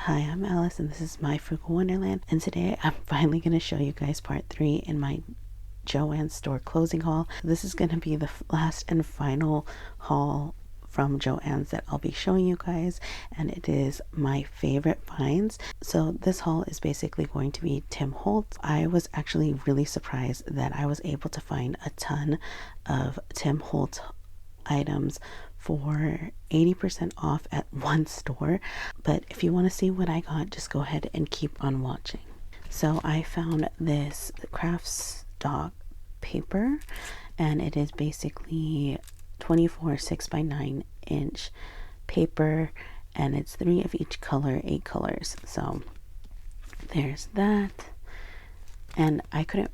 Hi, I'm Alice and this is my Frugal Wonderland, and today I'm finally going to show you guys part 3 in my Joann store closing haul. This is going to be the last and final haul from Joann's that I'll be showing you guys, and it is my favorite finds. So this haul is basically going to be Tim Holtz. I was actually really surprised that I was able to find a ton of Tim Holtz items for 80% off at one store. But if you want to see what I got, just go ahead and keep on watching. So I found this craft stock paper, and it is basically 24 6x9 inch paper, and it's 3 of each color, 8 colors. So there's that. And I couldn't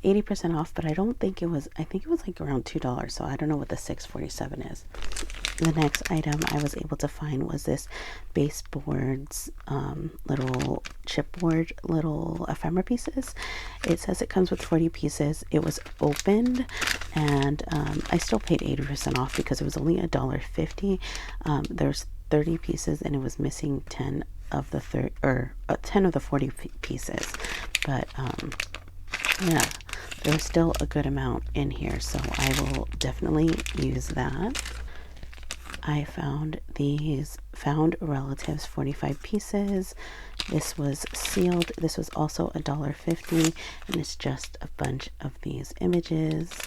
80% off, but I don't think it was, I think it was like around $2, so I don't know what the $6.47 is. The next item I was able to find was this baseboards, little chipboard, little ephemera pieces. It says it comes with 40 pieces. It was opened, and I still paid 80% off because it was only $1.50. There's 30 pieces and it was missing 10 of the 10 of the 40 pieces, but yeah, there's still a good amount in here, so I will definitely use that. I found these Found Relatives 45 pieces. This was sealed. This was also $1.50, and it's just a bunch of these images,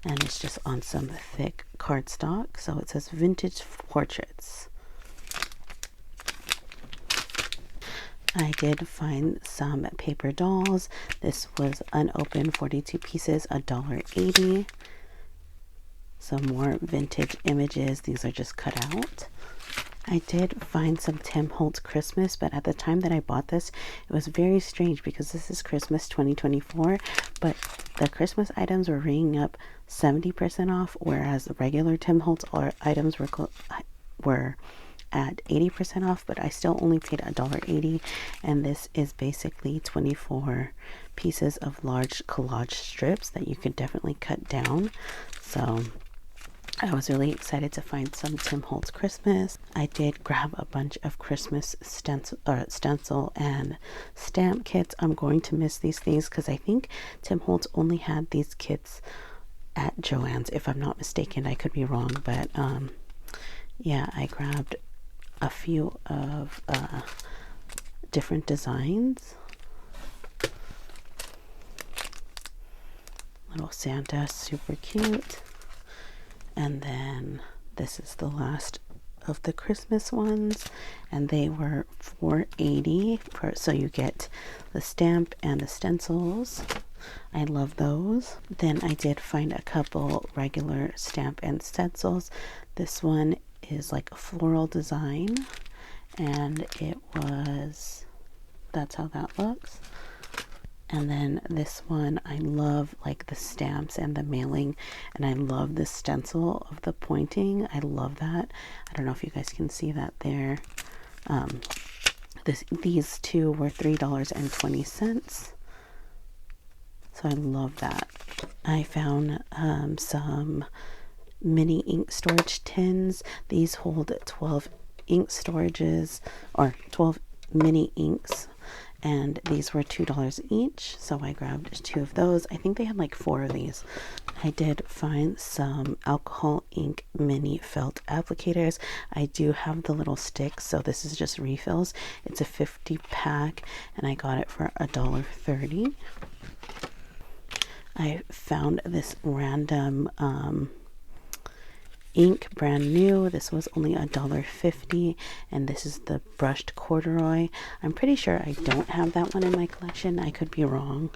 and it's just on some thick cardstock. So it says Vintage Portraits. I did find some paper dolls. This was unopened, 42 pieces, $1.80. Some more vintage images. These are just cut out. I did find some Tim Holtz Christmas, but at the time that I bought this, it was very strange because this is Christmas 2024, but the Christmas items were ringing up 70% off, whereas the regular Tim Holtz items were at 80% off, but I still only paid $1.80, and this is basically 24 pieces of large collage strips that you could definitely cut down. So I was really excited to find some Tim Holtz Christmas. I did grab a bunch of Christmas stencil and stamp kits. I'm going to miss these things because I think Tim Holtz only had these kits at Joann's, if I'm not mistaken. I could be wrong, but yeah, I grabbed a few of different designs. Little Santa, super cute. And then this is the last of the Christmas ones, and they were $4.80 so you get the stamp and the stencils. I love those. Then I did find a couple regular stamp and stencils. This one is like a floral design, and that's how that looks. And then this one, I love like the stamps and the mailing, and I love the stencil of the pointing. I love that. I don't know if you guys can see that there. These two were $3.20. So I love that. I found some mini ink storage tins. These hold 12 ink storages, or 12 mini inks, and these were $2 each, so I grabbed 2 of those. I think they had like 4 of these. I did find some alcohol ink mini felt applicators. I do have the little sticks, so this is just refills. It's a 50 pack, and I got it for $1.30. I found this random ink, brand new. This was only $1.50, and this is the brushed corduroy. I'm pretty sure I don't have that one in my collection. I could be wrong.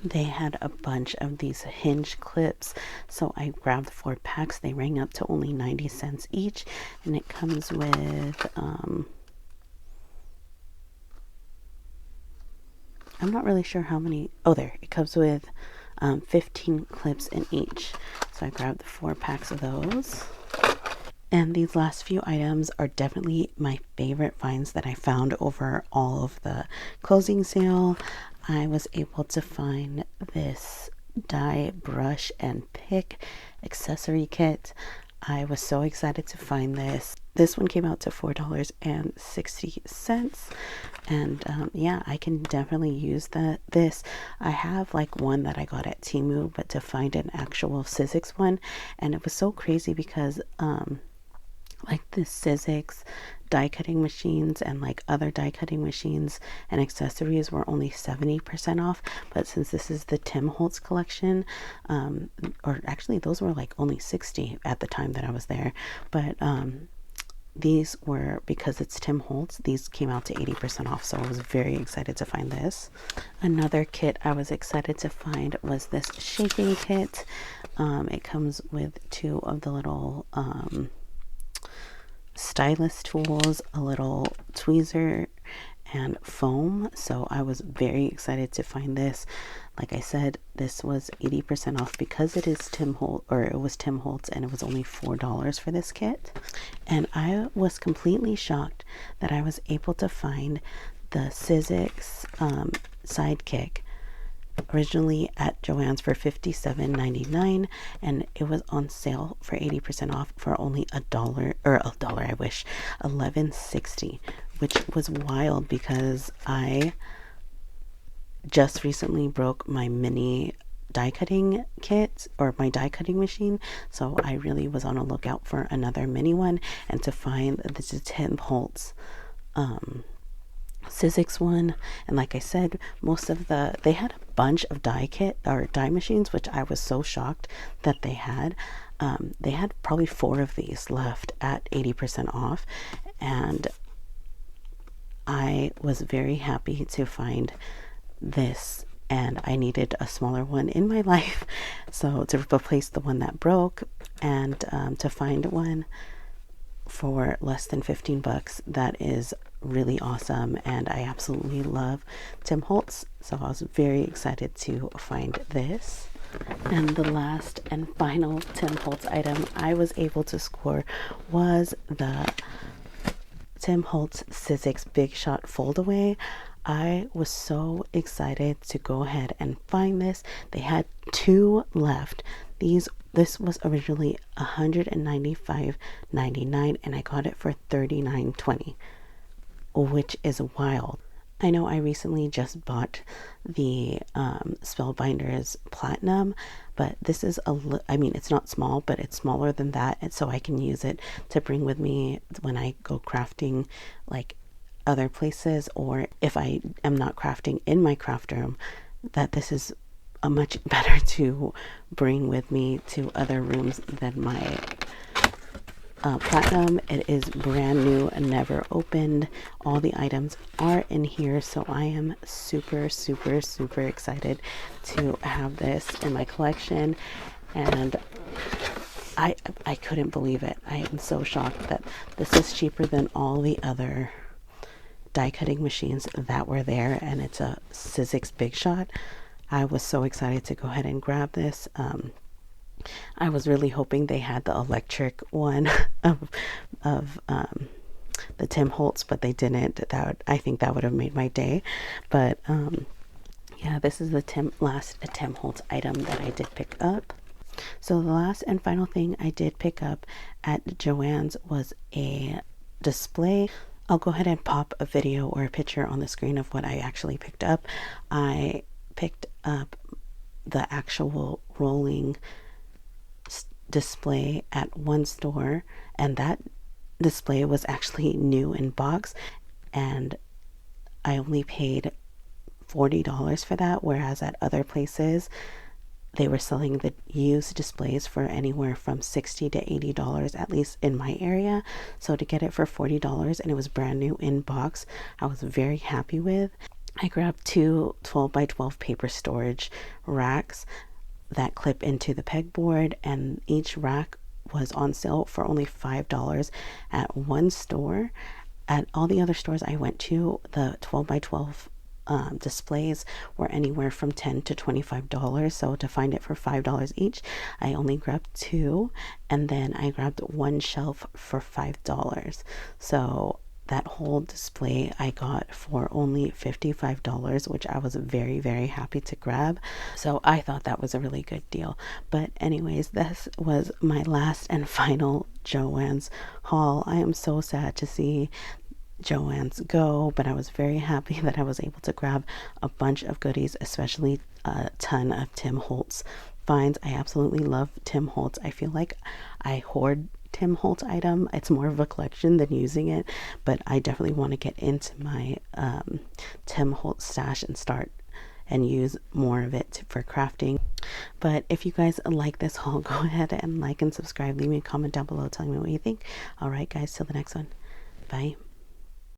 They had a bunch of these hinge clips, so I grabbed 4 packs. They rang up to only 90 cents each, and it comes with I'm not really sure how many. Oh, there, it comes with 15 clips in each, so I grabbed the 4 packs of those. And these last few items are definitely my favorite finds that I found over all of the closing sale. I was able to find this die brush and pick accessory kit. I was so excited to find this. This one came out to $4.60, and yeah, I can definitely use this. I have like one that I got at TEMU, but to find an actual Sizzix one, and it was so crazy because like the Sizzix die cutting machines and like other die cutting machines and accessories were only 70% off, but since this is the Tim Holtz collection, or actually those were like only 60 at the time that I was there, but these were, because it's Tim Holtz, these came out to 80% off, so I was very excited to find this. Another kit I was excited to find was this shaping kit. It comes with two of the little stylus tools, a little tweezer, and foam. So I was very excited to find this. Like I said, this was 80% off because it is Tim Holtz, or it was Tim Holtz, and it was only $4 for this kit. And I was completely shocked that I was able to find the Sizzix Sidekick originally at Joann's for $57.99, and it was on sale for 80% off for only $11.60, which was wild because I just recently broke my mini die cutting kit, or my die cutting machine, so I really was on a lookout for another mini one, and to find the Tim Holtz Sizzix one. And like I said, they had a bunch of die machines, which I was so shocked that they had. They had probably 4 of these left at 80% off, and I was very happy to find this, and I needed a smaller one in my life, so to replace the one that broke, and to find one for less than 15 bucks, that is really awesome. And I absolutely love Tim Holtz, so I was very excited to find this. And the last and final Tim Holtz item I was able to score was the Tim Holtz Sizzix Big Shot Foldaway. I was so excited to go ahead and find this. They had 2 left. This was originally $195.99, and I got it for $39.20, which is wild. I know I recently just bought the Spellbinders Platinum, but this is I mean, it's not small, but it's smaller than that, and so I can use it to bring with me when I go crafting, like other places, or if I am not crafting in my craft room, that this is a much better to bring with me to other rooms than my Platinum. It is brand new and never opened. All the items are in here, so I am super excited to have this in my collection, and I couldn't believe it. I am so shocked that this is cheaper than all the other die cutting machines that were there, and it's a Sizzix Big Shot. I was so excited to go ahead and grab this. I was really hoping they had the electric one of the Tim Holtz, but they didn't. I think that would have made my day. But yeah, this is the last Tim Holtz item that I did pick up. So the last and final thing I did pick up at Joann's was a display. I'll go ahead and pop a video or a picture on the screen of what I actually picked up. I picked up the actual rolling display at one store, and that display was actually new in box, and I only paid $40 for that, whereas at other places they were selling the used displays for anywhere from $60 to $80, at least in my area. So to get it for $40, and it was brand new in box, I was very happy with. I grabbed 2 12x12 paper storage racks that clip into the pegboard, and each rack was on sale for only $5 at one store. At all the other stores I went to, the 12x12 displays were anywhere from $10 to $25. So to find it for $5 each, I only grabbed 2, and then I grabbed one shelf for $5. So that whole display I got for only $55, which I was very, very happy to grab. So I thought that was a really good deal. But anyways, this was my last and final Joann's haul. I am so sad to see Joann's go, but I was very happy that I was able to grab a bunch of goodies, especially a ton of Tim Holtz finds. I absolutely love Tim Holtz. I feel like I hoard Tim Holtz item. It's more of a collection than using it, but I definitely want to get into my Tim Holtz stash and start and use more of it for crafting. But if you guys like this haul, go ahead and like and subscribe. Leave me a comment down below telling me what you think. All right, guys, till the next one. Bye.